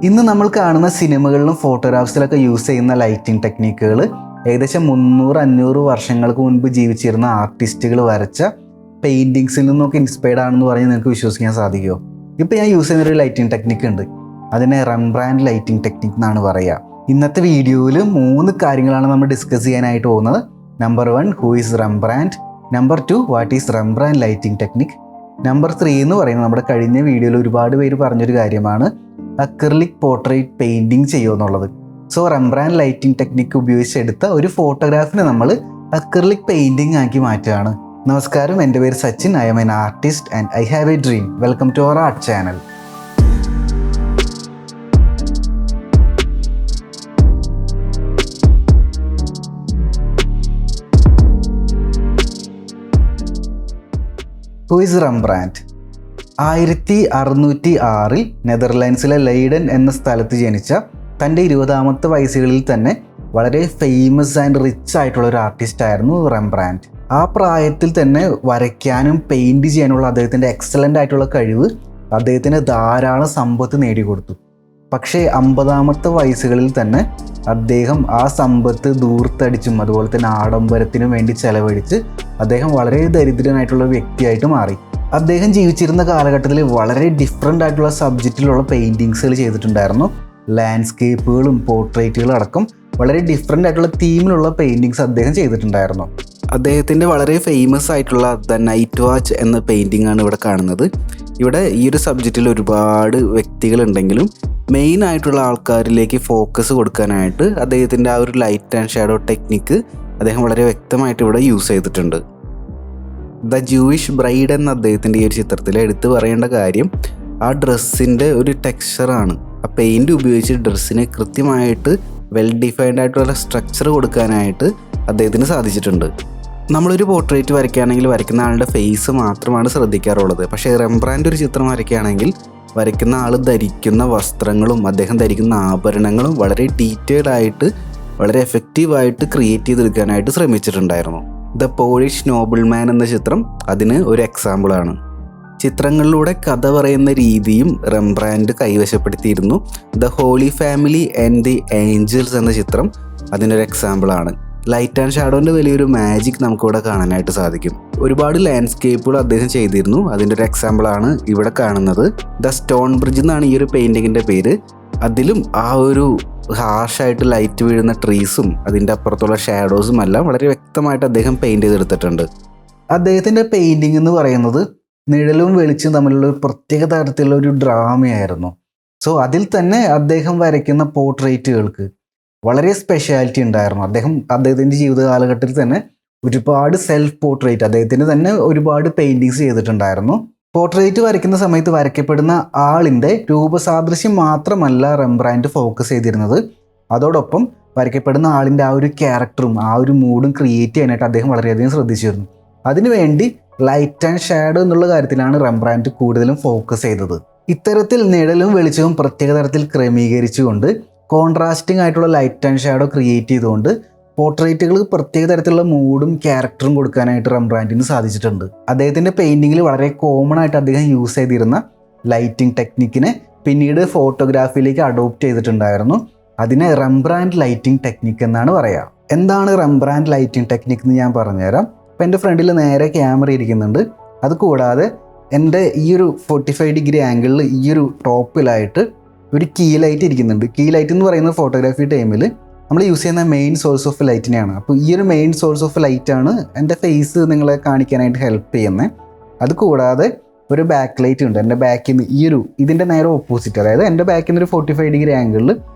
ഇന്ന് നമ്മൾ കാണുന്ന സിനിമകളിലും ഫോട്ടോഗ്രാഫ്സിലൊക്കെ യൂസ് ചെയ്യുന്ന ലൈറ്റിംഗ് ടെക്നിക്കുകൾ ഏകദേശം 300-500 വർഷങ്ങൾക്ക് മുൻപ് ജീവിച്ചിരുന്ന ആർട്ടിസ്റ്റുകൾ വരച്ച പെയിൻറ്റിങ്സിൽ നിന്നൊക്കെ ഇൻസ്പയർഡ് ആണെന്ന് പറഞ്ഞ് നിങ്ങൾക്ക് വിശ്വസിക്കാൻ സാധിക്കുമോ? ഇപ്പോൾ ഞാൻ യൂസ് ചെയ്യുന്നൊരു ലൈറ്റിംഗ് ടെക്നിക്ക് ഉണ്ട്. അതിനെ റെംബ്രാൻഡ് ലൈറ്റിംഗ് ടെക്നിക്ക് എന്നാണ് പറയുക. ഇന്നത്തെ വീഡിയോയിൽ 3 കാര്യങ്ങളാണ് നമ്മൾ ഡിസ്കസ് ചെയ്യാനായിട്ട് പോകുന്നത്. Number 1, who is Rembrandt. Number 2, what is Rembrandt lighting technique. Number 3 എന്ന് പറയുന്നത് നമ്മുടെ കഴിഞ്ഞ വീഡിയോയിൽ ഒരുപാട് പേര് പറഞ്ഞൊരു കാര്യമാണ്, അക്രിലിക് പോർട്രേറ്റ് പെയിൻറ്റിങ് ചെയ്യുമെന്നുള്ളത്. സോ റെംബ്രാൻഡ് ലൈറ്റിംഗ് ടെക്നിക്ക് ഉപയോഗിച്ചെടുത്ത ഒരു ഫോട്ടോഗ്രാഫിനെ നമ്മൾ അക്രിലിക് പെയിൻറ്റിങ് ആക്കി മാറ്റുകയാണ്. നമസ്കാരം, എൻ്റെ പേര് Sachin. I am an artist and I have a dream. Welcome to our art channel. Who is Rembrandt? 1606 നെതർലാൻഡ്സിലെ ലൈഡൻ എന്ന സ്ഥലത്ത് ജനിച്ച തൻ്റെ 20ാമത്തെ വയസ്സുകളിൽ തന്നെ വളരെ ഫേമസ് ആൻഡ് റിച്ച് ആയിട്ടുള്ള ഒരു ആർട്ടിസ്റ്റ് ആയിരുന്നു റെംബ്രാൻഡ്. ആ പ്രായത്തിൽ തന്നെ വരയ്ക്കാനും പെയിൻറ് ചെയ്യാനുള്ള അദ്ദേഹത്തിൻ്റെ എക്സലൻ്റ് ആയിട്ടുള്ള കഴിവ് അദ്ദേഹത്തിന് ധാരാളം സമ്പത്ത് നേടിക്കൊടുത്തു. പക്ഷേ 50ാമത്തെ വയസ്സുകളിൽ തന്നെ അദ്ദേഹം ആ സമ്പത്ത് ദൂർത്തടിച്ചും അതുപോലെ തന്നെ ആഡംബരത്തിനും വേണ്ടി ചെലവഴിച്ച് അദ്ദേഹം വളരെ ദരിദ്രനായിട്ടുള്ള വ്യക്തിയായിട്ട് മാറി. അദ്ദേഹം ജീവിച്ചിരുന്ന കാലഘട്ടത്തിൽ വളരെ ഡിഫറെൻ്റ് ആയിട്ടുള്ള സബ്ജക്റ്റിലുള്ള പെയിൻറ്റിങ്സുകൾ ചെയ്തിട്ടുണ്ടായിരുന്നു. ലാൻഡ്സ്കേപ്പുകളും പോർട്രേറ്റുകളും അടക്കം വളരെ ഡിഫറെൻ്റ് ആയിട്ടുള്ള തീമിലുള്ള പെയിൻറ്റിങ്സ് അദ്ദേഹം ചെയ്തിട്ടുണ്ടായിരുന്നു. അദ്ദേഹത്തിൻ്റെ വളരെ ഫേമസ് ആയിട്ടുള്ള ദ നൈറ്റ് വാച്ച് എന്ന പെയിൻറ്റിംഗ് ആണ് ഇവിടെ കാണുന്നത്. ഇവിടെ ഈ ഒരു സബ്ജക്റ്റിൽ ഒരുപാട് വ്യക്തികളുണ്ടെങ്കിലും മെയിൻ ആയിട്ടുള്ള ആൾക്കാരിലേക്ക് ഫോക്കസ് കൊടുക്കാനായിട്ട് അദ്ദേഹത്തിൻ്റെ ആ ഒരു ലൈറ്റ് ആൻഡ് ഷാഡോ ടെക്നിക്ക് അദ്ദേഹം വളരെ വ്യക്തമായിട്ട് ഇവിടെ യൂസ് ചെയ്തിട്ടുണ്ട്. ദ ജൂയിഷ് ബ്രൈഡ് എന്ന അദ്ദേഹത്തിൻ്റെ ഈ ഒരു ചിത്രത്തിൽ എടുത്തു പറയേണ്ട കാര്യം ആ ഡ്രസ്സിൻ്റെ ഒരു ടെക്സ്ചറാണ്. ആ പെയിൻറ് ഉപയോഗിച്ച് ഡ്രസ്സിന് കൃത്യമായിട്ട് വെൽ ഡിഫൈൻഡ് ആയിട്ടുള്ള സ്ട്രക്ചർ കൊടുക്കാനായിട്ട് അദ്ദേഹത്തിന് സാധിച്ചിട്ടുണ്ട്. നമ്മളൊരു പോർട്രേറ്റ് വരയ്ക്കുകയാണെങ്കിൽ വരയ്ക്കുന്ന ആളുടെ ഫേസ് മാത്രമാണ് ശ്രദ്ധിക്കാറുള്ളത്. പക്ഷേ റെംബ്രാൻഡ് ഒരു ചിത്രം വരയ്ക്കുകയാണെങ്കിൽ വരയ്ക്കുന്ന ആൾ ധരിക്കുന്ന വസ്ത്രങ്ങളും അദ്ദേഹം ധരിക്കുന്ന ആഭരണങ്ങളും വളരെ ഡീറ്റെയിൽഡ് ആയിട്ട് വളരെ എഫക്റ്റീവായിട്ട് ക്രിയേറ്റ് ചെയ്തെടുക്കാനായിട്ട് ശ്രമിച്ചിട്ടുണ്ടായിരുന്നു. ദ പോളിഷ് നോബിൾമാൻ എന്ന ചിത്രം അതിന് ഒരു എക്സാമ്പിളാണ്. ചിത്രങ്ങളിലൂടെ കഥ പറയുന്ന രീതിയും റെംബ്രാൻഡ് കൈവശപ്പെടുത്തിയിരുന്നു. The holy family and the angels എന്ന ചിത്രം അതിനൊരു എക്സാമ്പിളാണ്. ലൈറ്റ് ആൻഡ് ഷാഡോൻ്റെ വലിയൊരു മാജിക് നമുക്കിവിടെ കാണാനായിട്ട് സാധിക്കും. ഒരുപാട് ലാൻഡ്സ്കേപ്പുകൾ അദ്ദേഹം ചെയ്തിരുന്നു. അതിൻ്റെ ഒരു എക്സാമ്പിളാണ് ഇവിടെ കാണുന്നത്. ദ സ്റ്റോൺ ബ്രിഡ്ജ് എന്നാണ് ഈ ഒരു പെയിൻറ്റിങ്ങിൻ്റെ പേര്. അതിലും ആ ഒരു ഹാർഷായിട്ട് ലൈറ്റ് വീഴുന്ന ട്രീസും അതിൻ്റെ അപ്പുറത്തുള്ള ഷാഡോസും എല്ലാം വളരെ വ്യക്തമായിട്ട് അദ്ദേഹം പെയിൻറ്റ് ചെയ്തെടുത്തിട്ടുണ്ട്. അദ്ദേഹത്തിൻ്റെ പെയിൻറ്റിങ് എന്ന് പറയുന്നത് നിഴലും വെളിച്ചും തമ്മിലുള്ള ഒരു പ്രത്യേക തരത്തിലുള്ള ഒരു ഡ്രാമയായിരുന്നു. സോ അതിൽ തന്നെ അദ്ദേഹം വരയ്ക്കുന്ന പോർട്രേറ്റുകൾക്ക് വളരെ സ്പെഷ്യാലിറ്റി ഉണ്ടായിരുന്നു. അദ്ദേഹത്തിൻ്റെ ജീവിത കാലഘട്ടത്തിൽ തന്നെ ഒരുപാട് സെൽഫ് പോർട്രേറ്റ്, അദ്ദേഹത്തിന് തന്നെ ഒരുപാട് പെയിൻറ്റിങ്സ് ചെയ്തിട്ടുണ്ടായിരുന്നു. പോർട്രേറ്റ് വരയ്ക്കുന്ന സമയത്ത് വരയ്ക്കപ്പെടുന്ന ആളിൻ്റെ രൂപസാദൃശ്യം മാത്രമല്ല റെംബ്രാൻഡ് ഫോക്കസ് ചെയ്തിരുന്നത്, അതോടൊപ്പം വരയ്ക്കപ്പെടുന്ന ആളിൻ്റെ ആ ഒരു ക്യാരക്ടറും ആ ഒരു മൂഡും ക്രിയേറ്റ് ചെയ്യാനായിട്ട് അദ്ദേഹം വളരെയധികം ശ്രദ്ധിച്ചിരുന്നു. അതിനുവേണ്ടി ലൈറ്റ് ആൻഡ് ഷാഡോ എന്നുള്ള കാര്യത്തിലാണ് റെംബ്രാൻഡ് കൂടുതലും ഫോക്കസ് ചെയ്തത്. ഇത്തരത്തിൽ നിഴലും വെളിച്ചവും പ്രത്യേക തരത്തിൽ ക്രമീകരിച്ചുകൊണ്ട് കോൺട്രാസ്റ്റിംഗ് ആയിട്ടുള്ള ലൈറ്റ് ആൻഡ് ഷാഡോ ക്രിയേറ്റ് ചെയ്തുകൊണ്ട് പോർട്രേറ്റുകൾ പ്രത്യേക തരത്തിലുള്ള മൂഡും ക്യാരക്ടറും കൊടുക്കാനായിട്ട് റെംബ്രാൻഡിന് സാധിച്ചിട്ടുണ്ട്. അദ്ദേഹത്തിൻ്റെ പെയിൻറ്റിങ്ങിൽ വളരെ കോമൺ ആയിട്ട് അദ്ദേഹം യൂസ് ചെയ്തിരുന്ന ലൈറ്റിംഗ് ടെക്നിക്കിനെ പിന്നീട് ഫോട്ടോഗ്രാഫിയിലേക്ക് അഡോപ്റ്റ് ചെയ്തിട്ടുണ്ടായിരുന്നു. അതിനെ റെംബ്രാൻഡ് ലൈറ്റിംഗ് ടെക്നിക്ക് എന്നാണ് പറയുക. എന്താണ് റെംബ്രാൻഡ് ലൈറ്റിംഗ് ടെക്നിക്ക് എന്ന് ഞാൻ പറഞ്ഞുതരാം. അപ്പോൾ എൻ്റെ ഫ്രണ്ടിൽ നേരെ ക്യാമറ ഇരിക്കുന്നുണ്ട്. അതുകൂടാതെ എൻ്റെ ഈ ഒരു 45 ഡിഗ്രി ആംഗിളിൽ ഈ ഒരു ടോപ്പിലായിട്ട് ഒരു കീ ലൈറ്റ് ഇരിക്കുന്നുണ്ട്. കീ ലൈറ്റ് എന്ന് പറയുന്നത് ഫോട്ടോഗ്രാഫി ടൈമിൽ നമ്മൾ യൂസ് ചെയ്യുന്ന മെയിൻ സോഴ്സ് ഓഫ് ലൈറ്റിനെയാണ്. അപ്പോൾ ഈ ഒരു മെയിൻ സോഴ്സ് ഓഫ് ലൈറ്റാണ് എൻ്റെ ഫേസ് നിങ്ങളെ കാണിക്കാനായിട്ട് ഹെൽപ്പ് ചെയ്യുന്നത്. അതുകൂടാതെ ഒരു ബാക്ക് ലൈറ്റ് ഉണ്ട്. എൻ്റെ ബാക്കിൽ നിന്ന് ഇതിൻ്റെ നേരെ ഓപ്പോസിറ്റ്, അതായത് എൻ്റെ ബാക്കിൽ നിന്ന് ഒരു 45 ഡിഗ്രി ആംഗിളിൽ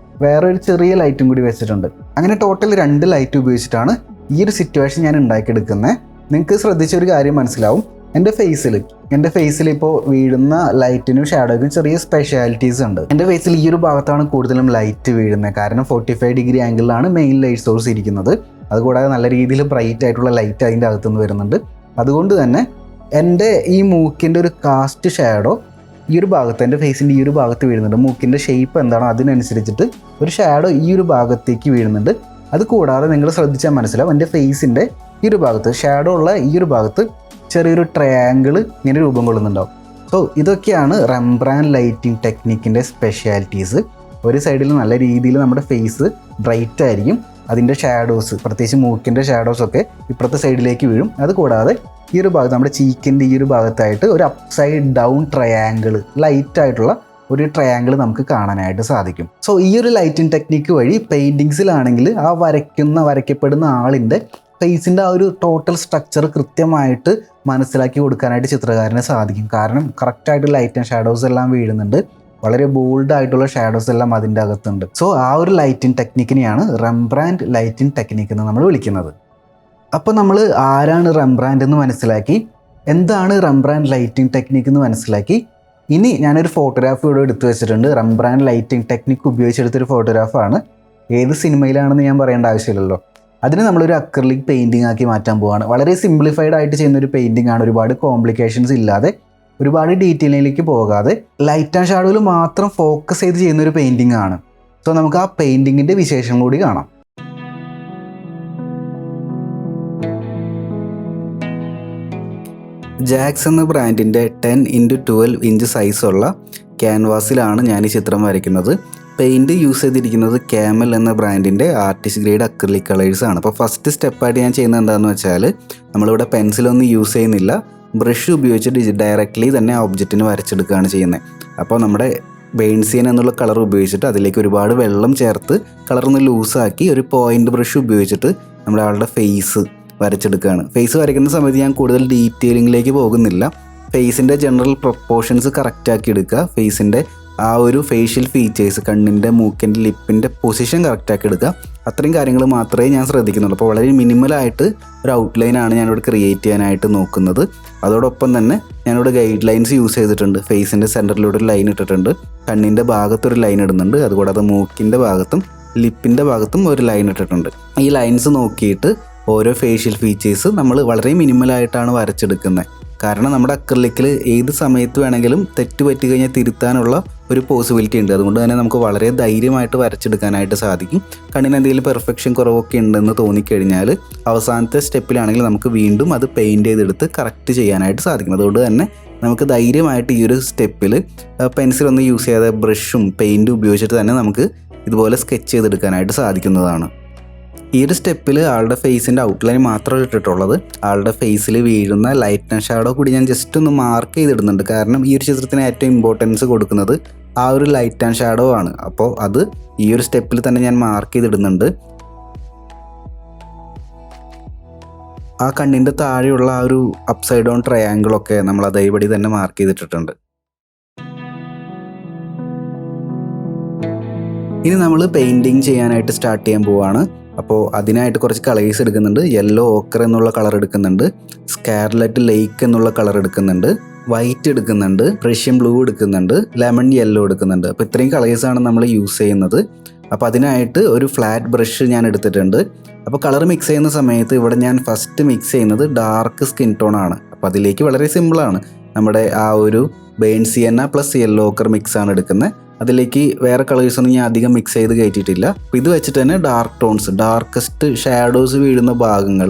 വേറെ ഒരു ചെറിയ ലൈറ്റും കൂടി വെച്ചിട്ടുണ്ട്. അങ്ങനെ ടോട്ടൽ 2 ലൈറ്റ് ഉപയോഗിച്ചിട്ടാണ് ഈ ഒരു സിറ്റുവേഷൻ ഞാൻ ഉണ്ടാക്കിയെടുക്കുന്നത്. നിങ്ങൾക്ക് ശ്രദ്ധിച്ചൊരു കാര്യം മനസ്സിലാവും, എൻ്റെ ഫേസിൽ ഇപ്പോൾ വീഴുന്ന ലൈറ്റിനും ഷാഡോയ്ക്കും ചെറിയ സ്പെഷ്യാലിറ്റീസ് ഉണ്ട്. എൻ്റെ ഫേസിൽ ഈ ഒരു ഭാഗത്താണ് കൂടുതലും ലൈറ്റ് വീഴുന്നത്. കാരണം 45 ഡിഗ്രി ആംഗിളിലാണ് മെയിൻ ലൈറ്റ് സോഴ്സ് ഇരിക്കുന്നത്. അതുകൂടാതെ നല്ല രീതിയിൽ ബ്രൈറ്റ് ആയിട്ടുള്ള ലൈറ്റ് അതിൻ്റെ അകത്തുനിന്ന് വരുന്നുണ്ട്. അതുകൊണ്ട് തന്നെ എൻ്റെ ഈ മൂക്കിൻ്റെ ഒരു കാസ്റ്റ് ഷാഡോ ഈ ഒരു ഭാഗത്ത്, എൻ്റെ ഫേസിൻ്റെ ഈ ഒരു ഭാഗത്ത് വീഴുന്നുണ്ട്. മൂക്കിൻ്റെ ഷേപ്പ് എന്താണോ അതിനനുസരിച്ചിട്ട് ഒരു ഷാഡോ ഈ ഒരു ഭാഗത്തേക്ക് വീഴുന്നുണ്ട്. അതുകൂടാതെ നിങ്ങൾ ശ്രദ്ധിച്ചാൽ മനസ്സിലാവും, എൻ്റെ ഫേസിൻ്റെ ഈ ഒരു ഭാഗത്ത് ഷാഡോ ഉള്ള ഈ ഒരു ഭാഗത്ത് ചെറിയൊരു ട്രയാങ്കിൾ ഇങ്ങനെ രൂപം കൊള്ളുന്നുണ്ടാവും. സോ ഇതൊക്കെയാണ് റെംബ്രാൻഡ് ലൈറ്റിംഗ് ടെക്നിക്കിൻ്റെ സ്പെഷ്യാലിറ്റീസ്. ഒരു സൈഡിൽ നല്ല രീതിയിൽ നമ്മുടെ ഫേസ് ബ്രൈറ്റ് ആയിരിക്കും, അതിൻ്റെ ഷാഡോസ് പ്രത്യേകിച്ച് മൂക്കിൻ്റെ ഷാഡോസൊക്കെ ഇപ്പുറത്തെ സൈഡിലേക്ക് വീഴും. അതുകൂടാതെ ഈ ഒരു ഭാഗത്ത് നമ്മുടെ ചീക്കിൻ്റെ ഈ ഒരു ഭാഗത്തായിട്ട് ഒരു അപ്സൈഡ് ഡൗൺ ട്രയാങ്കിൾ, ലൈറ്റായിട്ടുള്ള ഒരു ട്രയാങ്കിൾ നമുക്ക് കാണാനായിട്ട് സാധിക്കും. സോ ഈ ഒരു ലൈറ്റിംഗ് ടെക്നിക്ക് വഴി പെയിൻറ്റിങ്സിലാണെങ്കിൽ ആ വരയ്ക്കപ്പെടുന്ന ആളിൻ്റെ ഫേസിൻ്റെ ആ ഒരു ടോട്ടൽ സ്ട്രക്ചർ കൃത്യമായിട്ട് മനസ്സിലാക്കി കൊടുക്കാനായിട്ട് ചിത്രകാരന് സാധിക്കും. കാരണം കറക്റ്റായിട്ട് ലൈറ്റ് ആൻഡ് ഷാഡോസ് എല്ലാം വീഴുന്നുണ്ട്, വളരെ ബോൾഡ് ആയിട്ടുള്ള ഷാഡോസ് എല്ലാം അതിൻ്റെ അകത്തുണ്ട്. സോ ആ ഒരു ലൈറ്റിംഗ് ടെക്നിക്കിനെയാണ് റെംബ്രാൻഡ് ലൈറ്റിംഗ് ടെക്നിക്ക് എന്ന് നമ്മൾ വിളിക്കുന്നത്. അപ്പോൾ നമ്മൾ ആരാണ് റെംബ്രാൻഡ് എന്ന് മനസ്സിലാക്കി, എന്താണ് റെംബ്രാൻഡ് ലൈറ്റിംഗ് ടെക്നിക്ക് എന്ന് മനസ്സിലാക്കി. ഇനി ഞാനൊരു ഫോട്ടോഗ്രാഫ് ഇവിടെ എടുത്തു വെച്ചിട്ടുണ്ട്. റെംബ്രാൻഡ് ലൈറ്റിംഗ് ടെക്നിക്ക് ഉപയോഗിച്ചെടുത്തൊരു ഫോട്ടോഗ്രാഫാണ്. ഏത് സിനിമയിലാണെന്ന് ഞാൻ പറയേണ്ട ആവശ്യമില്ലല്ലോ. അതിന് നമ്മളൊരു അക്രിലിക് പെയിൻറ്റിംഗ് ആക്കി മാറ്റാൻ പോവുകയാണ്. വളരെ സിംപ്ലിഫൈഡ് ആയിട്ട് ചെയ്യുന്നൊരു പെയിൻറ്റിംഗ് ആണ്. ഒരുപാട് കോംപ്ലിക്കേഷൻസ് ഇല്ലാതെ, ഒരുപാട് ഡീറ്റെയിലിലേക്ക് പോകാതെ ലൈറ്റ് ആൻഡ് ഷാഡോയിൽ മാത്രം ഫോക്കസ് ചെയ്ത് ചെയ്യുന്നൊരു പെയിൻറ്റിംഗ് ആണ്. സോ നമുക്ക് ആ പെയിൻറ്റിങ്ങിൻ്റെ വിശേഷം കൂടി കാണാം. ജാക്സ് എന്ന ബ്രാൻഡിൻ്റെ 10x12 ഇഞ്ച് സൈസുള്ള ക്യാൻവാസിലാണ് ഞാൻ ഈ ചിത്രം വരയ്ക്കുന്നത്. പെയിൻറ്റ് യൂസ് ചെയ്തിരിക്കുന്നത് ക്യാമൽ എന്ന ബ്രാൻഡിൻ്റെ ആർട്ടിസ്റ്റ് ഗ്രേഡ് അക്രിലിക് കളേഴ്സാണ്. അപ്പോൾ ഫസ്റ്റ് സ്റ്റെപ്പായിട്ട് ഞാൻ ചെയ്യുന്നത് എന്താണെന്ന് വെച്ചാൽ, നമ്മളിവിടെ പെൻസിലൊന്നും യൂസ് ചെയ്യുന്നില്ല, ബ്രഷ് ഉപയോഗിച്ച് ഡയറക്റ്റ്ലി തന്നെ ആ ഒബ്ജക്റ്റിന് വരച്ചെടുക്കുകയാണ് ചെയ്യുന്നത്. അപ്പോൾ നമ്മുടെ ബേൺസിയൻ എന്നുള്ള കളർ ഉപയോഗിച്ചിട്ട് അതിലേക്ക് ഒരുപാട് വെള്ളം ചേർത്ത് കളറൊന്ന് ലൂസാക്കി ഒരു പോയിൻ്റ് ബ്രഷ് ഉപയോഗിച്ചിട്ട് നമ്മുടെ ആളുടെ ഫേസ് വരച്ചെടുക്കുകയാണ്. ഫേസ് വരയ്ക്കുന്ന സമയത്ത് ഞാൻ കൂടുതൽ ഡീറ്റെയിലിങ്ങിലേക്ക് പോകുന്നില്ല. ഫേസിൻ്റെ ജനറൽ പ്രൊപ്പോർഷൻസ് കറക്റ്റാക്കി എടുക്കുക. ഫേസിൻ്റെ ആ ഒരു ഫേഷ്യൽ ഫീച്ചേഴ്സ്, കണ്ണിൻ്റെ, മൂക്കിൻ്റെ, ലിപ്പിൻ്റെ പൊസിഷൻ കറക്റ്റാക്കി എടുക്കുക. അത്രയും കാര്യങ്ങൾ മാത്രമേ ഞാൻ ശ്രദ്ധിക്കുന്നുള്ളൂ. അപ്പോൾ വളരെ മിനിമലായിട്ട് ഒരു ഔട്ട്ലൈനാണ് ഞാനിവിടെ ക്രിയേറ്റ് ചെയ്യാനായിട്ട് നോക്കുന്നത്. അതോടൊപ്പം തന്നെ ഞാനിവിടെ ഗൈഡ് ലൈൻസ് യൂസ് ചെയ്തിട്ടുണ്ട്. ഫേസിൻ്റെ സെൻറ്ററിലൂടെ ഒരു ലൈൻ ഇട്ടിട്ടുണ്ട്, കണ്ണിൻ്റെ ഭാഗത്തൊരു ലൈൻ ഇടുന്നുണ്ട്, അതുകൂടാതെ മൂക്കിൻ്റെ ഭാഗത്തും ലിപ്പിൻ്റെ ഭാഗത്തും ഒരു ലൈൻ ഇട്ടിട്ടുണ്ട്. ഈ ലൈൻസ് നോക്കിയിട്ട് ഓരോ ഫേഷ്യൽ ഫീച്ചേഴ്സ് നമ്മൾ വളരെ മിനിമലായിട്ടാണ് വരച്ചെടുക്കുന്നത്. കാരണം നമ്മുടെ അക്രിലിക്കിൽ ഏത് സമയത്ത് വേണമെങ്കിലും തെറ്റ് പറ്റി കഴിഞ്ഞാൽ തിരുത്താനുള്ള ഒരു പോസിബിലിറ്റി ഉണ്ട്. അതുകൊണ്ട് തന്നെ നമുക്ക് വളരെ ധൈര്യമായിട്ട് വരച്ചെടുക്കാനായിട്ട് സാധിക്കും. കണ്ണിന് എന്തെങ്കിലും പെർഫെക്ഷൻ കുറവൊക്കെ ഉണ്ടെന്ന് തോന്നിക്കഴിഞ്ഞാൽ അവസാനത്തെ സ്റ്റെപ്പിലാണെങ്കിൽ നമുക്ക് വീണ്ടും അത് പെയിൻറ്റ് ചെയ്തെടുത്ത് കറക്റ്റ് ചെയ്യാനായിട്ട് സാധിക്കും. അതുകൊണ്ട് തന്നെ നമുക്ക് ധൈര്യമായിട്ട് ഈ ഒരു സ്റ്റെപ്പിൽ പെൻസിലൊന്നും യൂസ് ചെയ്യാതെ ബ്രഷും പെയിൻറ്റും ഉപയോഗിച്ചിട്ട് തന്നെ നമുക്ക് ഇതുപോലെ സ്കെച്ച് ചെയ്തെടുക്കാനായിട്ട് സാധിക്കുന്നതാണ്. ഈ ഒരു സ്റ്റെപ്പിൽ ആളുടെ ഫേസിൻ്റെ ഔട്ട്ലൈൻ മാത്രമേ ഇട്ടിട്ടുള്ളത്. ആളുടെ ഫേസിൽ വീഴുന്ന ലൈറ്റ് ആൻഡ് ഷാഡോ കൂടി ഞാൻ ജസ്റ്റ് ഒന്ന് മാർക്ക് ചെയ്തിടുന്നുണ്ട്. കാരണം ഈ ഒരു ചിത്രത്തിന് ഏറ്റവും ഇമ്പോർട്ടൻസ് കൊടുക്കുന്നത് ആ ഒരു ലൈറ്റ് ആൻഡ് ഷാഡോ ആണ്. അപ്പോൾ അത് ഈ ഒരു സ്റ്റെപ്പിൽ തന്നെ ഞാൻ മാർക്ക് ചെയ്തിടുന്നുണ്ട്. ആ കണ്ണിൻ്റെ താഴെയുള്ള ആ ഒരു അപ്സൈഡ് ഡൗൺ ട്രയാങ്കിളൊക്കെ നമ്മൾ അതേപടി തന്നെ മാർക്ക് ചെയ്തിട്ടിട്ടുണ്ട്. ഇനി നമ്മൾ പെയിൻറ്റിങ് ചെയ്യാനായിട്ട് സ്റ്റാർട്ട് ചെയ്യാൻ പോവുകയാണ്. അപ്പോൾ അതിനായിട്ട് കുറച്ച് കളേഴ്സ് എടുക്കുന്നുണ്ട്. യെല്ലോ ഓക്കർ എന്നുള്ള കളർ എടുക്കുന്നുണ്ട്, സ്കാർലറ്റ് ലേക്ക് എന്നുള്ള കളർ എടുക്കുന്നുണ്ട്, വൈറ്റ് എടുക്കുന്നുണ്ട്, പ്രഷ്യൻ ബ്ലൂ എടുക്കുന്നുണ്ട്, ലെമൺ യെല്ലോ എടുക്കുന്നുണ്ട്. അപ്പോൾ ഇത്രയും കളേഴ്സാണ് നമ്മൾ യൂസ് ചെയ്യുന്നത്. അപ്പോൾ അതിനായിട്ട് ഒരു ഫ്ലാറ്റ് ബ്രഷ് ഞാൻ എടുത്തിട്ടുണ്ട്. അപ്പോൾ കളർ മിക്സ് ചെയ്യുന്ന സമയത്ത് ഇവിടെ ഞാൻ ഫസ്റ്റ് മിക്സ് ചെയ്യുന്നത് ഡാർക്ക് സ്കിൻ ടോൺ ആണ്. അപ്പോൾ അതിലേക്ക് വളരെ സിമ്പിളാണ്. നമ്മുടെ ആ ഒരു ബേൺസിയന പ്ലസ് യെല്ലോ ഓക്കർ മിക്സാണ് എടുക്കുന്നത്. അതിലേക്ക് വേറെ കളേഴ്സൊന്നും ഞാൻ അധികം മിക്സ് ചെയ്ത് കയറ്റിയിട്ടില്ല. അപ്പോൾ ഇത് വെച്ചിട്ട് തന്നെ ഡാർക്ക് ടോൺസ്, ഡാർക്കസ്റ്റ് ഷാഡോസ് വീഴുന്ന ഭാഗങ്ങൾ,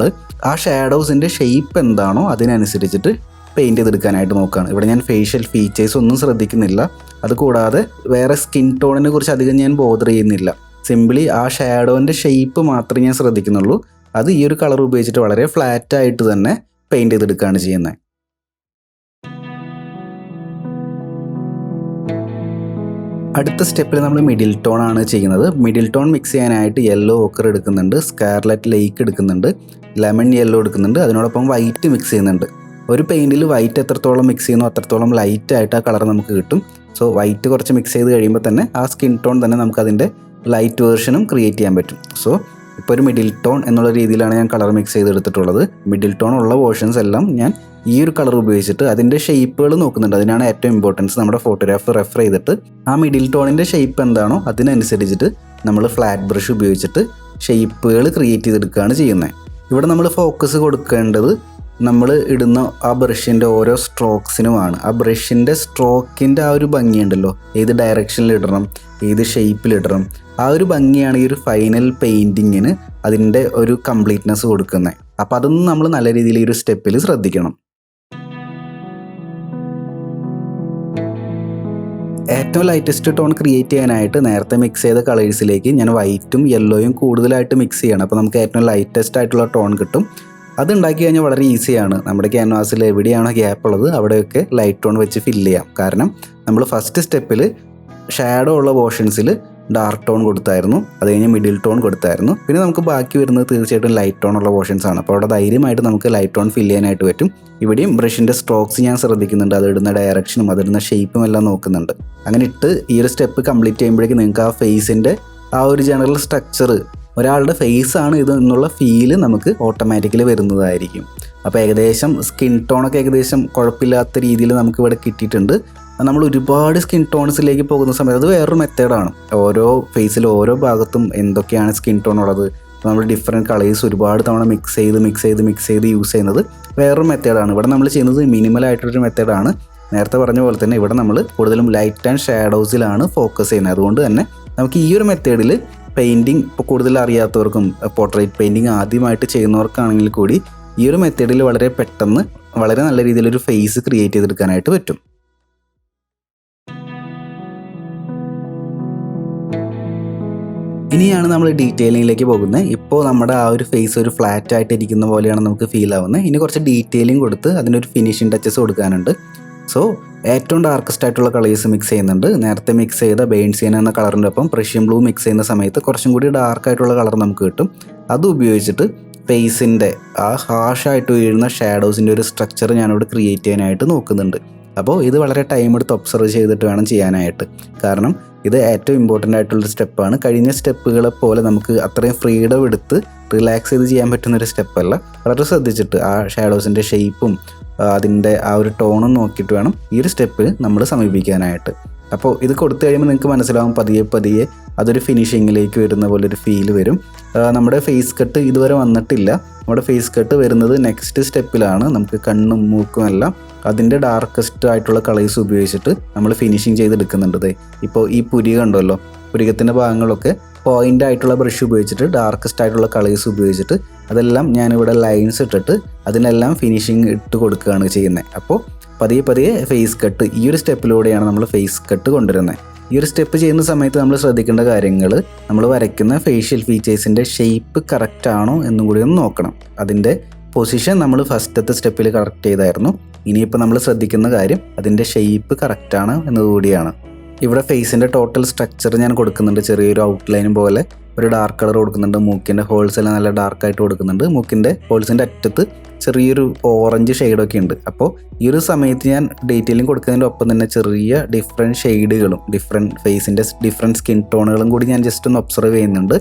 ആ ഷാഡോസിൻ്റെ ഷേപ്പ് എന്താണോ അതിനനുസരിച്ചിട്ട് പെയിൻറ്റ് ചെയ്തെടുക്കാനായിട്ട് നോക്കുകയാണ്. ഇവിടെ ഞാൻ ഫേഷ്യൽ ഫീച്ചേഴ്സ് ഒന്നും ശ്രദ്ധിക്കുന്നില്ല. അതുകൂടാതെ വേറെ സ്കിൻ ടോണിനെ കുറിച്ച് അധികം ഞാൻ ബോദർ ചെയ്യുന്നില്ല. സിംപിളി ആ ഷാഡോൻ്റെ ഷേപ്പ് മാത്രമേ ഞാൻ ശ്രദ്ധിക്കുന്നുള്ളൂ. അത് ഈ ഒരു കളർ ഉപയോഗിച്ചിട്ട് വളരെ ഫ്ലാറ്റായിട്ട് തന്നെ പെയിൻറ്റ് ചെയ്തെടുക്കുകയാണ് ചെയ്യുന്നത്. അടുത്ത സ്റ്റെപ്പിൽ നമ്മൾ മിഡിൽ ടോൺ ആണ് ചെയ്യുന്നത്. മിഡിൽ ടോൺ മിക്സ് ചെയ്യാനായിട്ട് യെല്ലോ ഓക്കർ എടുക്കുന്നുണ്ട്, സ്കാർലറ്റ് ലേക്ക് എടുക്കുന്നുണ്ട്, ലെമൺ യെല്ലോ എടുക്കുന്നുണ്ട്, അതിനോടൊപ്പം വൈറ്റ് മിക്സ് ചെയ്യുന്നുണ്ട്. ഒരു പെയിൻറ്റിൽ വൈറ്റ് എത്രത്തോളം മിക്സ് ചെയ്യുന്നു അത്രത്തോളം ലൈറ്റായിട്ട് ആ കളർ നമുക്ക് കിട്ടും. സോ വൈറ്റ് കുറച്ച് മിക്സ് ചെയ്ത് കഴിയുമ്പോൾ തന്നെ ആ സ്കിൻ ടോൺ തന്നെ നമുക്കതിൻ്റെ ലൈറ്റ് വേർഷനും ക്രിയേറ്റ് ചെയ്യാൻ പറ്റും. സോ ഇപ്പോൾ ഒരു മിഡിൽ ടോൺ എന്നുള്ള രീതിയിലാണ് ഞാൻ കളർ മിക്സ് ചെയ്തെടുത്തിട്ടുള്ളത്. മിഡിൽ ടോൺ ഉള്ള പോർഷൻസ് എല്ലാം ഞാൻ ഈ ഒരു കളർ ഉപയോഗിച്ചിട്ട് അതിൻ്റെ ഷേപ്പുകൾ നോക്കുന്നുണ്ട്. അതിനാണ് ഏറ്റവും ഇമ്പോർട്ടൻസ്. നമ്മുടെ ഫോട്ടോഗ്രാഫ് റെഫർ ചെയ്തിട്ട് ആ മിഡിൽ ടോണിൻ്റെ ഷേപ്പ് എന്താണോ അതിനനുസരിച്ചിട്ട് നമ്മൾ ഫ്ലാറ്റ് ബ്രഷ് ഉപയോഗിച്ചിട്ട് ഷേപ്പുകൾ ക്രിയേറ്റ് ചെയ്തെടുക്കുകയാണ് ചെയ്യുന്നത്. ഇവിടെ നമ്മൾ ഫോക്കസ് കൊടുക്കേണ്ടത് നമ്മൾ ഇടുന്ന ആ ബ്രഷിൻ്റെ ഓരോ സ്ട്രോക്സിനുമാണ്. ആ ബ്രഷിൻ്റെ സ്ട്രോക്കിൻ്റെ ആ ഒരു ഭംഗിയുണ്ടല്ലോ, ഏത് ഡയറക്ഷനിൽ ഇടണം, ഏത് ഷേപ്പിലിടണം, ആ ഒരു ഭംഗിയാണ് ഈ ഒരു ഫൈനൽ പെയിൻറ്റിങ്ങിന് അതിൻ്റെ ഒരു കംപ്ലീറ്റ്നെസ് കൊടുക്കുന്നത്. അപ്പോൾ അതൊന്നും നമ്മൾ നല്ല രീതിയിൽ ഈ ഒരു സ്റ്റെപ്പിൽ ശ്രദ്ധിക്കണം. ഏറ്റവും ലൈറ്റസ്റ്റ് ടോൺ ക്രിയേറ്റ് ചെയ്യാനായിട്ട് നേരത്തെ മിക്സ് ചെയ്ത കളേഴ്സിലേക്ക് ഞാൻ വൈറ്റും യെല്ലോയും കൂടുതലായിട്ട് മിക്സ് ചെയ്യണം. അപ്പോൾ നമുക്ക് ഏറ്റവും ലൈറ്റസ്റ്റ് ആയിട്ടുള്ള ടോൺ കിട്ടും. അത് ഉണ്ടാക്കി കഴിഞ്ഞാൽ വളരെ ഈസിയാണ്. നമ്മുടെ ക്യാൻവാസിൽ എവിടെയാണോ ഗ്യാപ്പ് ഉള്ളത് അവിടെയൊക്കെ ലൈറ്റ് ടോൺ വെച്ച് ഫില്ല് ചെയ്യാം. കാരണം നമ്മൾ ഫസ്റ്റ് സ്റ്റെപ്പിൽ ഷാഡോ ഉള്ള പോർഷൻസിൽ ഡാർക്ക് ടോൺ കൊടുത്തായിരുന്നു, അത് കഴിഞ്ഞ് മിഡിൽ ടോൺ കൊടുത്തായിരുന്നു. പിന്നെ നമുക്ക് ബാക്കി വരുന്നത് തീർച്ചയായിട്ടും ലൈറ്റ് ടോൺ ഉള്ള പോർഷൻസ് ആണ്. അപ്പോൾ അവിടെ ധൈര്യമായിട്ട് നമുക്ക് ലൈറ്റ് ടോൺ ഫില്ല് ചെയ്യാനായിട്ട് പറ്റും. ഇവിടെയും ബ്രഷിൻ്റെ സ്ട്രോക്സ് ഞാൻ ശ്രദ്ധിക്കുന്നുണ്ട്, അതിടുന്ന ഡയറക്ഷനും അതിടുന്ന ഷേപ്പും എല്ലാം നോക്കുന്നുണ്ട്. അങ്ങനെ ഇട്ട് ഈ ഒരു സ്റ്റെപ്പ് കംപ്ലീറ്റ് ചെയ്യുമ്പോഴേക്കും നിങ്ങൾക്ക് ആ ഫേസിൻ്റെ ആ ഒരു ജനറൽ സ്ട്രക്ചർ, ഒരാളുടെ ഫേസ് ആണ് ഇത് എന്നുള്ള ഫീല് നമുക്ക് ഓട്ടോമാറ്റിക്കലി വരുന്നതായിരിക്കും. അപ്പോൾ ഏകദേശം സ്കിൻ ടോണൊക്കെ ഏകദേശം കുഴപ്പമില്ലാത്ത രീതിയിൽ നമുക്ക് ഇവിടെ കിട്ടിയിട്ടുണ്ട്. നമ്മൾ ഒരുപാട് സ്കിൻ ടോൺസിലേക്ക് പോകുന്ന സമയത്ത് അത് വേറൊരു മെത്തേഡാണ്. ഓരോ ഫേസിൽ ഓരോ ഭാഗത്തും എന്തൊക്കെയാണ് സ്കിൻ ടോൺ ഉള്ളത്, നമ്മൾ ഡിഫറെൻറ്റ് കളേഴ്സ് ഒരുപാട് തവണ മിക്സ് ചെയ്ത് യൂസ് ചെയ്യുന്നത് വേറൊരു മെത്തേഡാണ്. ഇവിടെ നമ്മൾ ചെയ്യുന്നത് മിനിമലായിട്ടൊരു മെത്തേഡാണ്. നേരത്തെ പറഞ്ഞ പോലെ തന്നെ ഇവിടെ നമ്മൾ കൂടുതലും ലൈറ്റ് ആൻഡ് ഷാഡോസിലാണ് ഫോക്കസ് ചെയ്യുന്നത്. അതുകൊണ്ട് തന്നെ നമുക്ക് ഈ ഒരു മെത്തേഡിൽ പെയിൻറ്റിങ് ഇപ്പോൾ കൂടുതൽ അറിയാത്തവർക്കും പോർട്രേറ്റ് പെയിൻറ്റിങ് ആദ്യമായിട്ട് ചെയ്യുന്നവർക്കാണെങ്കിൽ കൂടി ഈ ഒരു മെത്തേഡിൽ വളരെ പെട്ടെന്ന് വളരെ നല്ല രീതിയിലൊരു ഫേസ് ക്രിയേറ്റ് ചെയ്തെടുക്കാനായിട്ട് പറ്റും. ഇനിയാണ് നമ്മൾ ഡീറ്റെയിലിങ്ങിലേക്ക് പോകുന്നത്. ഇപ്പോൾ നമ്മുടെ ആ ഒരു ഫേസ് ഒരു ഫ്ലാറ്റ് ആയിട്ട് ഇരിക്കുന്ന പോലെയാണ് നമുക്ക് ഫീൽ ആവുന്നത്. ഇനി കുറച്ച് ഡീറ്റെയിലിംഗ് കൊടുത്ത് അതിനൊരു ഫിനിഷിംഗ് ടച്ചസ് കൊടുക്കാനുണ്ട്. സോ ഏറ്റവും ഡാർക്കസ്റ്റ് ആയിട്ടുള്ള കളേഴ്സ് മിക്സ് ചെയ്യുന്നുണ്ട്. നേരത്തെ മിക്സ് ചെയ്ത ബേൺസിയൻ എന്ന കളറിൻ്റെ ഒപ്പം പ്രഷ്യൻ ബ്ലൂ മിക്സ് ചെയ്യുന്ന സമയത്ത് കുറച്ചും കൂടി ഡാർക്കായിട്ടുള്ള കളർ നമുക്ക് കിട്ടും. അത് ഉപയോഗിച്ചിട്ട് ഫേസിൻ്റെ ആ ഹാഷായിട്ട് വീഴുന്ന ഷാഡോസിൻ്റെ ഒരു സ്ട്രക്ചർ ഞാനിവിടെ ക്രിയേറ്റ് ചെയ്യാനായിട്ട് നോക്കുന്നുണ്ട്. അപ്പോൾ ഇത് വളരെ ടൈം എടുത്ത് ഒബ്സർവ് ചെയ്തിട്ട് വേണം ചെയ്യാനായിട്ട്. കാരണം ഇത് ഏറ്റവും ഇമ്പോർട്ടൻ്റ് ആയിട്ടുള്ളൊരു സ്റ്റെപ്പാണ്. കഴിഞ്ഞ സ്റ്റെപ്പുകളെ പോലെ നമുക്ക് അത്രയും ഫ്രീഡം എടുത്ത് റിലാക്സ് ചെയ്ത് ചെയ്യാൻ പറ്റുന്നൊരു സ്റ്റെപ്പല്ല. വളരെ ശ്രദ്ധിച്ചിട്ട് ആ ഷാഡോസിൻ്റെ ഷേപ്പും അതിൻ്റെ ആ ഒരു ടോണും നോക്കിയിട്ട് വേണം ഈ ഒരു സ്റ്റെപ്പിൽ നമ്മൾ സമീപിക്കാനായിട്ട്. അപ്പോൾ ഇത് കൊടുത്തു കഴിയുമ്പോൾ നിങ്ങൾക്ക് മനസ്സിലാവും പതിയെ അതൊരു ഫിനിഷിങ്ങിലേക്ക് വരുന്ന പോലെ ഒരു ഫീൽ വരും. നമ്മുടെ ഫേസ് കട്ട് ഇതുവരെ വന്നിട്ടില്ല. നമ്മുടെ ഫേസ് കട്ട് വരുന്നത് നെക്സ്റ്റ് സ്റ്റെപ്പിലാണ്. നമുക്ക് കണ്ണും മൂക്കും എല്ലാം അതിൻ്റെ ഡാർക്കസ്റ്റ് ആയിട്ടുള്ള കളേഴ്സ് ഉപയോഗിച്ചിട്ട് നമ്മൾ ഫിനിഷിങ് ചെയ്തെടുക്കുന്നുണ്ട്. ഇപ്പോൾ ഈ പുരിക കണ്ടല്ലോ, പുരികത്തിൻ്റെ ഭാഗങ്ങളൊക്കെ പോയിൻ്റ് ആയിട്ടുള്ള ബ്രഷ് ഉപയോഗിച്ചിട്ട് ഡാർക്കസ്റ്റ് ആയിട്ടുള്ള കളേഴ്സ് ഉപയോഗിച്ചിട്ട് അതെല്ലാം ഞാനിവിടെ ലൈൻസ് ഇട്ടിട്ട് അതിനെല്ലാം ഫിനിഷിങ് ഇട്ട് കൊടുക്കുകയാണ് ചെയ്യുന്നത്. അപ്പോൾ പതിയെ ഫേസ് കട്ട് ഈ ഒരു സ്റ്റെപ്പിലൂടെയാണ് നമ്മൾ ഫേസ് കട്ട് കൊണ്ടുവരുന്നത്. ഈ ഒരു സ്റ്റെപ്പ് ചെയ്യുന്ന സമയത്ത് നമ്മൾ ശ്രദ്ധിക്കേണ്ട കാര്യങ്ങൾ, നമ്മൾ വരയ്ക്കുന്ന ഫേഷ്യൽ ഫീച്ചേഴ്സിൻ്റെ ഷേപ്പ് കറക്റ്റ് ആണോ എന്നും കൂടി ഒന്ന് നോക്കണം. അതിൻ്റെ പൊസിഷൻ നമ്മൾ ഫസ്റ്റത്തെ സ്റ്റെപ്പിൽ കറക്റ്റ് ചെയ്തായിരുന്നു. ഇനിയിപ്പോൾ നമ്മൾ ശ്രദ്ധിക്കുന്ന കാര്യം അതിൻ്റെ ഷേപ്പ് കറക്റ്റാണ് എന്നതുകൂടിയാണ്. ഇവിടെ ഫേസിൻ്റെ ടോട്ടൽ സ്ട്രക്ചർ ഞാൻ കൊടുക്കുന്നുണ്ട്. ചെറിയൊരു ഔട്ട്ലൈൻ പോലെ ഒരു ഡാർക്ക് കളർ കൊടുക്കുന്നുണ്ട്. മൂക്കിൻ്റെ ഹോൾസ് എല്ലാം നല്ല ഡാർക്കായിട്ട് കൊടുക്കുന്നുണ്ട്. മൂക്കിൻ്റെ ഹോൾസിൻ്റെ അറ്റത്ത് ചെറിയൊരു ഓറഞ്ച് ഷെയ്ഡൊക്കെ ഉണ്ട്. അപ്പോൾ ഈ ഒരു സമയത്ത് ഞാൻ ഡീറ്റെയിലിംഗ് കൊടുക്കുന്നതിൻ്റെ ഒപ്പം തന്നെ ചെറിയ ഡിഫറെൻറ്റ് ഷെയ്ഡുകളും ഫേസിൻ്റെ ഡിഫറെൻറ്റ് സ്കിൻ ടോണുകളും കൂടി ഞാൻ ജസ്റ്റ് ഒന്ന് ഒബ്സർവ് ചെയ്യുന്നുണ്ട്.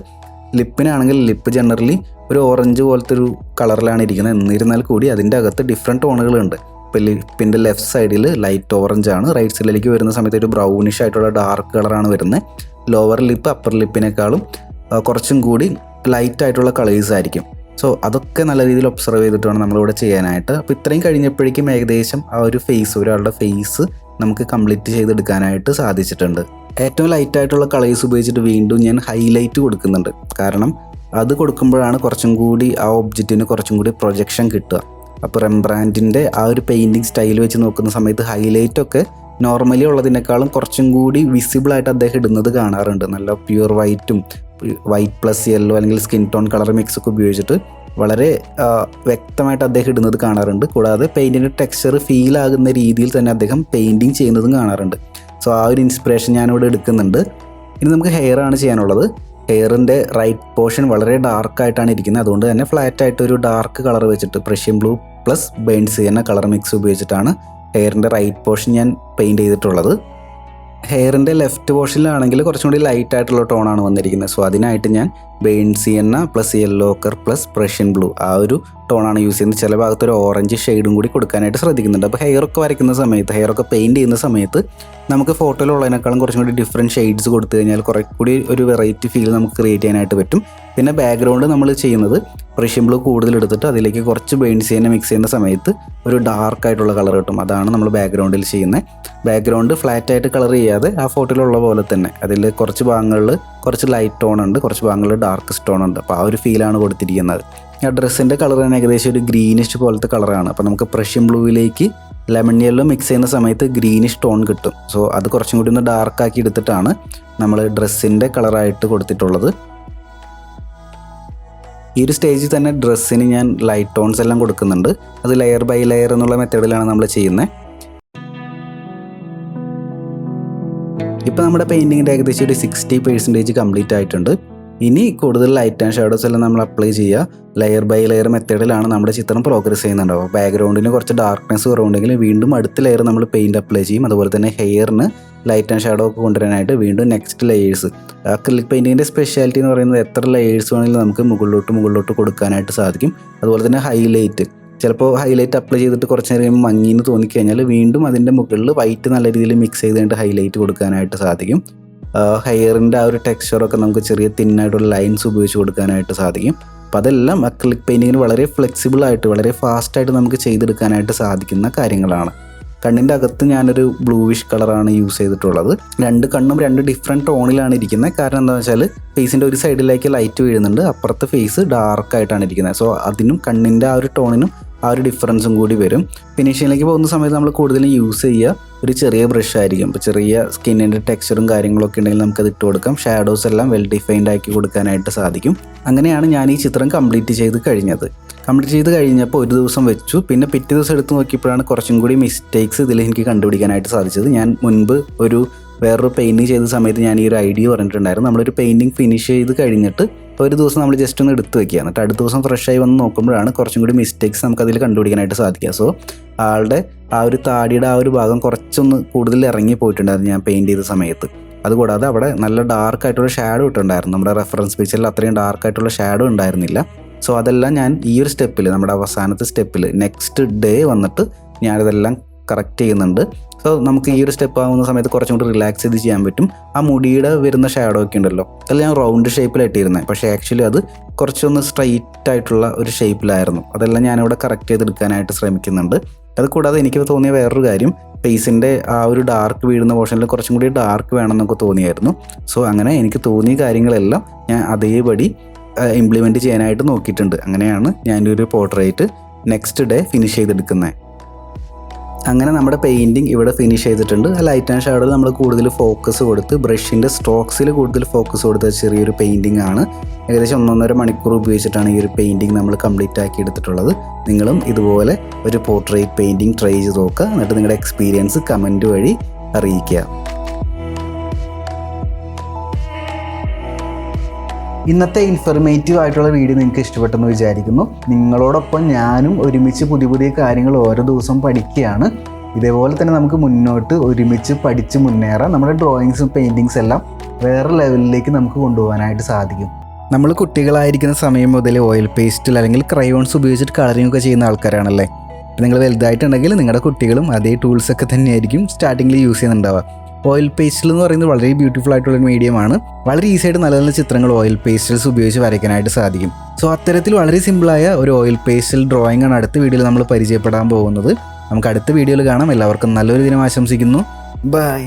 ലിപ്പിനാണെങ്കിൽ ലിപ്പ് ജനറലി ഒരു ഓറഞ്ച് പോലത്തെ ഒരു കളറിലാണ് ഇരിക്കുന്നത്. എന്നിരുന്നാൽ കൂടി അതിൻ്റെ അകത്ത് ഡിഫറെൻറ്റ് ടോണുകളുണ്ട്. ഇപ്പോൾ ലിപ്പിൻ്റെ ലെഫ്റ്റ് സൈഡിൽ ലൈറ്റ് ഓറഞ്ച് ആണ്, റൈറ്റ് സൈഡിലേക്ക് വരുന്ന സമയത്ത് ഒരു ബ്രൗണിഷ് ആയിട്ടുള്ള ഡാർക്ക് കളറാണ് വരുന്നത്. ലോവർ ലിപ്പ് അപ്പർ ലിപ്പിനേക്കാളും കുറച്ചും കൂടി ലൈറ്റ് ആയിട്ടുള്ള കളേഴ്സ് ആയിരിക്കും. സോ അതൊക്കെ നല്ല രീതിയിൽ ഒബ്സർവ് ചെയ്തിട്ട് വേണം നമ്മളിവിടെ ചെയ്യാനായിട്ട്. അപ്പോൾ ഇത്രയും കഴിഞ്ഞപ്പോഴേക്കും ഏകദേശം ആ ഒരു ഫേസ്, ഒരാളുടെ ഫേസ് നമുക്ക് കംപ്ലീറ്റ് ചെയ്തെടുക്കാനായിട്ട് സാധിച്ചിട്ടുണ്ട്. ഏറ്റവും ലൈറ്റായിട്ടുള്ള കളേഴ്സ് ഉപയോഗിച്ചിട്ട് വീണ്ടും ഞാൻ ഹൈലൈറ്റ് കൊടുക്കുന്നുണ്ട്. കാരണം അത് കൊടുക്കുമ്പോഴാണ് കുറച്ചും കൂടി ആ ഒബ്ജക്റ്റിന് കുറച്ചും കൂടി പ്രൊജക്ഷൻ കിട്ടുക. അപ്പോൾ റെംബ്രാൻഡിൻ്റെ ആ ഒരു പെയിൻറ്റിങ് സ്റ്റൈൽ വെച്ച് നോക്കുന്ന സമയത്ത് ഹൈലൈറ്റൊക്കെ നോർമലി ഉള്ളതിനേക്കാളും കുറച്ചും കൂടി വിസിബിളായിട്ട് അദ്ദേഹം ഇടുന്നത് കാണാറുണ്ട്. നല്ല പ്യുവർ വൈറ്റും വൈറ്റ് പ്ലസ് യെല്ലോ അല്ലെങ്കിൽ സ്കിൻ ടോൺ കളർ മിക്സ് ഒക്കെ ഉപയോഗിച്ചിട്ട് വളരെ വ്യക്തമായിട്ട് അദ്ദേഹം ഇടുന്നത് കാണാറുണ്ട്. കൂടാതെ പെയിൻറ്റിൻ്റെ ടെക്സ്ചർ ഫീൽ ആകുന്ന രീതിയിൽ തന്നെ അദ്ദേഹം പെയിൻറ്റിങ് ചെയ്യുന്നതും കാണാറുണ്ട്. സോ ആ ഒരു ഇൻസ്പിറേഷൻ ഞാനിവിടെ എടുക്കുന്നുണ്ട്. ഇനി നമുക്ക് ഹെയർ ആണ് ചെയ്യാനുള്ളത്. ഹെയറിൻ്റെ റൈറ്റ് പോർഷൻ വളരെ ഡാർക്കായിട്ടാണ് ഇരിക്കുന്നത്. അതുകൊണ്ട് തന്നെ ഫ്ലാറ്റായിട്ട് ഒരു ഡാർക്ക് കളർ വെച്ചിട്ട് പ്രഷ്യൻ ബ്ലൂ പ്ലസ് ബേൺസ് എന്ന കളർ മിക്സ് ഉപയോഗിച്ചിട്ടാണ് ഹെയറിൻ്റെ റൈറ്റ് പോർഷൻ ഞാൻ പെയിൻറ്റ് ചെയ്തിട്ടുള്ളത്. ഹെയറിൻ്റെ ലെഫ്റ്റ് പോർഷനിലാണെങ്കിൽ കുറച്ചും കൂടി ലൈറ്റ് ആയിട്ടുള്ള ടോണാണ് വന്നിരിക്കുന്നത്. സോ അതിനായിട്ട് ഞാൻ burnt sienna plus yellow ochre plus Prussian blue ആ ഒരു ടോണാണ് യൂസ് ചെയ്യുന്നത്. ചില ഭാഗത്ത് ഒരു ഓറഞ്ച് ഷെയ്ഡും കൂടി കൊടുക്കാനായിട്ട് ശ്രദ്ധിക്കുന്നുണ്ട്. അപ്പോൾ ഹെയറൊക്കെ വരയ്ക്കുന്ന സമയത്ത്, ഹെയറൊക്കെ പെയിൻറ്റ് ചെയ്യുന്ന സമയത്ത് നമുക്ക് ഫോട്ടോയിലുള്ളതിനേക്കാളും കുറച്ചും കൂടി ഡിഫറെൻറ്റ് ഷെയ്ഡ്സ് കൊടുത്തു കഴിഞ്ഞാൽ കുറേ കൂടി ഒരു വെറൈറ്റി ഫീൽ നമുക്ക് ക്രിയേറ്റ് ചെയ്യാനായിട്ട് പറ്റും. പിന്നെ ബാക്ക്ഗ്രൗണ്ട് നമ്മൾ ചെയ്യുന്നത് പ്രഷ്യൻ ബ്ലൂ കൂടുതൽ എടുത്തിട്ട് അതിലേക്ക് കുറച്ച് ബേൺസിയനെ മിക്സ് ചെയ്യുന്ന സമയത്ത് ഒരു ഡാർക്കായിട്ടുള്ള കളർ കിട്ടും. അതാണ് നമ്മൾ ബാക്ക്ഗ്രൗണ്ടിൽ ചെയ്യുന്നത്. ബാക്ക്ഗ്രൗണ്ട് ഫ്ലാറ്റായിട്ട് കളർ ചെയ്യാതെ ആ ഫോട്ടോയിലുള്ള പോലെ തന്നെ അതിൽ കുറച്ച് ഭാഗങ്ങളിൽ കുറച്ച് ലൈറ്റ് ടോൺ ഉണ്ട്, കുറച്ച് ഭാഗങ്ങളിൽ ഡാർക്ക് ടോൺ ഉണ്ട്. അപ്പോൾ ആ ഒരു ഫീലാണ് കൊടുത്തിരിക്കുന്നത്. ആ ഡ്രസ്സിൻ്റെ കളർ തന്നെ ഏകദേശം ഒരു ഗ്രീനിഷ് പോലത്തെ കളറാണ്. അപ്പോൾ നമുക്ക് പ്രഷ്യൻ ബ്ലൂവിലേക്ക് ലെമൺ യെല്ലോ മിക്സ് ചെയ്യുന്ന സമയത്ത് ഗ്രീനിഷ് ടോൺ കിട്ടും. സോ അത് കുറച്ചും കൂടി ഒന്ന് ഡാർക്കാക്കി എടുത്തിട്ടാണ് നമ്മൾ ഡ്രസ്സിൻ്റെ കളറായിട്ട് കൊടുത്തിട്ടുള്ളത്. ഈ ഒരു സ്റ്റേജിൽ തന്നെ ഡ്രസ്സിന് ഞാൻ ലൈറ്റ് ടോൺസ് എല്ലാം കൊടുക്കുന്നുണ്ട്. അത് ലെയർ ബൈ ലെയർ എന്നുള്ള മെത്തേഡിലാണ് നമ്മൾ ചെയ്യുന്നത്. ഇപ്പോൾ നമ്മുടെ പെയിൻറ്റിങ്ങിൻ്റെ ഏകദേശം ഒരു 60% കംപ്ലീറ്റ് ആയിട്ടുണ്ട്. ഇനി കൂടുതൽ ലൈറ്റ് ആൻഡ് ഷാഡോസ് എല്ലാം നമ്മൾ അപ്ലൈ ചെയ്യുക. ലെയർ ബൈ ലെയർ മെത്തേഡിലാണ് നമ്മുടെ ചിത്രം പ്രോഗ്രസ് ചെയ്യുന്നുണ്ടാവുക. ബാക്ക്ഗ്രൗണ്ടിന് കുറച്ച് ഡാർക്ക്നെസ് കുറവുണ്ടെങ്കിൽ വീണ്ടും അടുത്ത ലെയർ നമ്മൾ പെയിൻറ്റ് അപ്ലൈ ചെയ്യും. അതുപോലെ തന്നെ ഹെയറിന് ലൈറ്റ് ആൻഡ് ഷാഡോ ഒക്കെ കൊണ്ടുവരാനായിട്ട് വീണ്ടും നെക്സ്റ്റ് ലെയേഴ്സ്. അക്രിലിക് പെയിൻറ്റിങ്ങിൻ്റെ സ്പെഷ്യാലിറ്റി എന്ന് പറയുന്നത് എത്ര ലെയേഴ്സ് വേണമെങ്കിലും നമുക്ക് മുകളിലോട്ട് കൊടുക്കാനായിട്ട് സാധിക്കും. അതുപോലെ തന്നെ ഹൈലൈറ്റ്, ചിലപ്പോൾ ഹൈലൈറ്റ് അപ്ലൈ ചെയ്തിട്ട് കുറച്ച് നേരം മങ്ങിന്ന് തോന്നിക്കഴിഞ്ഞാൽ വീണ്ടും അതിൻ്റെ മുകളിൽ വൈറ്റ് നല്ല രീതിയിൽ മിക്സ് ചെയ്തുകൊണ്ട് ഹൈലൈറ്റ് കൊടുക്കാനായിട്ട് സാധിക്കും. ഹെയറിൻ്റെ ആ ഒരു ടെക്സ്ചറൊക്കെ നമുക്ക് ചെറിയ തിന്നായിട്ടുള്ള ലൈൻസ് ഉപയോഗിച്ച് കൊടുക്കാനായിട്ട് സാധിക്കും. അപ്പോൾ അതെല്ലാം അക്രിലിക് പെയിൻറ്റിങ്ങിന് വളരെ ഫ്ലെക്സിബിളായിട്ട് വളരെ ഫാസ്റ്റായിട്ട് നമുക്ക് ചെയ്തെടുക്കാനായിട്ട് സാധിക്കുന്ന കാര്യങ്ങളാണ്. കണ്ണിൻ്റെ അകത്ത് ഞാനൊരു ബ്ലൂവിഷ് കളറാണ് യൂസ് ചെയ്തിട്ടുള്ളത്. രണ്ട് കണ്ണും രണ്ട് ഡിഫറെൻറ്റ് ടോണിലാണ് ഇരിക്കുന്നത്. കാരണം എന്താണെന്ന് വെച്ചാൽ ഫേസിൻ്റെ ഒരു സൈഡിലേക്ക് ലൈറ്റ് വീഴുന്നുണ്ട്, അപ്പുറത്തെ ഫേസ് ഡാർക്കായിട്ടാണ് ഇരിക്കുന്നത്. സോ അതിനും കണ്ണിൻ്റെ ആ ഒരു ടോണിനും ആ ഒരു ഡിഫറൻസും കൂടി വരും. ഫിനിഷിങ്ങിലേക്ക് പോകുന്ന സമയത്ത് നമ്മൾ കൂടുതലും യൂസ് ചെയ്യുക ഒരു ചെറിയ ബ്രഷ് ആയിരിക്കും. ഇപ്പോൾ ചെറിയ സ്കിന്നിൻ്റെ ടെക്സ്ചറും കാര്യങ്ങളൊക്കെ ഉണ്ടെങ്കിൽ നമുക്കത് ഇട്ട് കൊടുക്കാം. ഷാഡോസ് എല്ലാം വെൽ ഡിഫൈൻഡ് ആക്കി കൊടുക്കാനായിട്ട് സാധിക്കും. അങ്ങനെയാണ് ഞാൻ ഈ ചിത്രം കംപ്ലീറ്റ് ചെയ്ത് കഴിഞ്ഞപ്പോൾ ഒരു ദിവസം വെച്ചു. പിന്നെ പിറ്റേ ദിവസം എടുത്ത് നോക്കിയപ്പോഴാണ് കുറച്ചും കൂടി മിസ്റ്റേക്സ് ഇതിൽ എനിക്ക് കണ്ടുപിടിക്കാനായിട്ട് സാധിച്ചത്. ഞാൻ മുൻപ് വേറൊരു പെയിൻറ്റിങ് ചെയ്ത സമയത്ത് ഞാൻ ഈ ഒരു ഐഡിയ പറഞ്ഞിട്ടുണ്ടായിരുന്നു. നമ്മളൊരു പെയിൻറ്റിങ് ഫിനിഷ് ചെയ്ത് കഴിഞ്ഞിട്ട് ഒരു ദിവസം നമ്മൾ ജസ്റ്റ് ഒന്ന് എടുത്ത് വെക്കുക, എന്നിട്ട് അടുത്ത ദിവസം ഫ്രഷായി വന്ന് നോക്കുമ്പോഴാണ് കുറച്ചും കൂടി മിസ്റ്റേക്സ് നമുക്കതിൽ കണ്ടുപിടിക്കാനായിട്ട് സാധിക്കുക. സോ ആളുടെ ആ ഒരു താടിയുടെ ആ ഒരു ഭാഗം കുറച്ചൊന്ന് കൂടുതൽ ഇറങ്ങി പോയിട്ടുണ്ടായിരുന്നു ഞാൻ പെയിൻറ്റ് ചെയ്ത സമയത്ത്. അതുകൂടാതെ അവിടെ നല്ല ഡാർക്കായിട്ടുള്ള ഷാഡോ ഇട്ടുണ്ടായിരുന്നു. നമ്മുടെ റെഫറൻസ് പിക്ചറിൽ അത്രയും ഡാർക്കായിട്ടുള്ള ഷാഡോ ഉണ്ടായിരുന്നില്ല. സോ അതെല്ലാം ഞാൻ ഈ ഒരു സ്റ്റെപ്പിൽ, നമ്മുടെ അവസാനത്തെ സ്റ്റെപ്പിൽ നെക്സ്റ്റ് ഡേ വന്നിട്ട് ഞാനിതെല്ലാം കറക്റ്റ് ചെയ്യുന്നുണ്ട്. സോ നമുക്ക് ഈ ഒരു സ്റ്റെപ്പ് ആകുന്ന സമയത്ത് കുറച്ചും കൂടി റിലാക്സ് ചെയ്ത് ചെയ്യാൻ പറ്റും. ആ മുടിയുടെ വരുന്ന ഷാഡോ ഒക്കെ ഉണ്ടല്ലോ, അതിൽ ഞാൻ റൗണ്ട് ഷേപ്പിലിട്ടിരുന്നത്, പക്ഷേ ആക്ച്വലി അത് കുറച്ചൊന്ന് സ്ട്രൈറ്റ് ആയിട്ടുള്ള ഒരു ഷേപ്പിലായിരുന്നു. അതെല്ലാം ഞാനിവിടെ കറക്റ്റ് ചെയ്തെടുക്കാനായിട്ട് ശ്രമിക്കുന്നുണ്ട്. അത് കൂടാതെ എനിക്ക് തോന്നിയ വേറൊരു കാര്യം, ഫേസിൻ്റെ ആ ഒരു ഡാർക്ക് വീഴുന്ന പോർഷനിൽ കുറച്ചും കൂടി ഡാർക്ക് വേണമെന്നൊക്കെ തോന്നിയായിരുന്നു. സോ അങ്ങനെ എനിക്ക് തോന്നിയ കാര്യങ്ങളെല്ലാം ഞാൻ അതേപടി ഇംപ്ലിമെൻറ്റ് ചെയ്യാനായിട്ട് നോക്കിയിട്ടുണ്ട്. അങ്ങനെയാണ് ഞാനൊരു ഒരു പോർട്രേറ്റ് നെക്സ്റ്റ് ഡേ ഫിനിഷ് ചെയ്തെടുക്കുന്നത്. അങ്ങനെ നമ്മുടെ പെയിൻറ്റിങ് ഇവിടെ ഫിനിഷ് ചെയ്തിട്ടുണ്ട്. ലൈറ്റ് ആൻഡ് ഷാഡോയിൽ നമ്മൾ കൂടുതൽ ഫോക്കസ് കൊടുത്ത് ബ്രഷിൻ്റെ സ്ട്രോക്സിൽ കൂടുതൽ ഫോക്കസ് കൊടുത്ത ചെറിയൊരു പെയിൻറ്റിംഗ് ആണ്. ഏകദേശം 1.5 മണിക്കൂർ ഉപയോഗിച്ചിട്ടാണ് ഈ ഒരു പെയിൻറ്റിംഗ് നമ്മൾ കംപ്ലീറ്റ് ആക്കി എടുത്തിട്ടുള്ളത്. നിങ്ങളും ഇതുപോലെ ഒരു പോർട്രേറ്റ് പെയിൻറ്റിംഗ് ട്രൈ ചെയ്ത് നോക്കുക. എന്നിട്ട് നിങ്ങളുടെ എക്സ്പീരിയൻസ് കമൻറ്റ് വഴി അറിയിക്കുക. ഇന്നത്തെ ഇൻഫർമേറ്റീവ് ആയിട്ടുള്ള വീഡിയോ നിങ്ങൾക്ക് ഇഷ്ടപ്പെട്ടെന്ന് വിചാരിക്കുന്നു. നിങ്ങളോടൊപ്പം ഞാനും ഒരുമിച്ച് പുതിയ കാര്യങ്ങൾ ഓരോ ദിവസവും പഠിക്കുകയാണ്. ഇതേപോലെ തന്നെ നമുക്ക് മുന്നോട്ട് ഒരുമിച്ച് പഠിച്ച് മുന്നേറാം. നമ്മുടെ ഡ്രോയിങ്സും പെയിൻറ്റിങ്സ് എല്ലാം വേറെ ലെവലിലേക്ക് നമുക്ക് കൊണ്ടുപോകാനായിട്ട് സാധിക്കും. നമ്മൾ കുട്ടികളായിരിക്കുന്ന സമയം മുതൽ ഓയിൽ പേസ്റ്റിൽ അല്ലെങ്കിൽ ക്രയോൺസ് ഉപയോഗിച്ചിട്ട് കളറിംഗ് ഒക്കെ ചെയ്യുന്ന ആൾക്കാരാണല്ലേ. നിങ്ങൾ വലുതായിട്ടുണ്ടെങ്കിൽ നിങ്ങളുടെ കുട്ടികളും അതേ ടൂൾസൊക്കെ തന്നെയായിരിക്കും സ്റ്റാർട്ടിങ്ങിൽ യൂസ് ചെയ്യുന്നുണ്ടാവുക. ഓയിൽ പേസ്റ്റിൽ എന്ന് പറയുന്നത് വളരെ ബ്യൂട്ടിഫുൾ ആയിട്ടുള്ള മീഡിയമാണ്. വളരെ ഈസി ആയിട്ട് നല്ല നല്ല ചിത്രങ്ങൾ ഓയിൽ പേസ്റ്റൽസ് ഉപയോഗിച്ച് വരയ്ക്കാനായിട്ട് സാധിക്കും. സോ അത്തരത്തിൽ വളരെ സിമ്പിളായ ഒരു ഓയിൽ പേസ്റ്റൽ ഡ്രോയിങ് ആണ് അടുത്ത വീഡിയോയിൽ നമ്മൾ പരിചയപ്പെടാൻ പോകുന്നത്. നമുക്ക് അടുത്ത വീഡിയോയിൽ കാണാം. എല്ലാവർക്കും നല്ലൊരു ദിനം ആശംസിക്കുന്നു. ബൈ.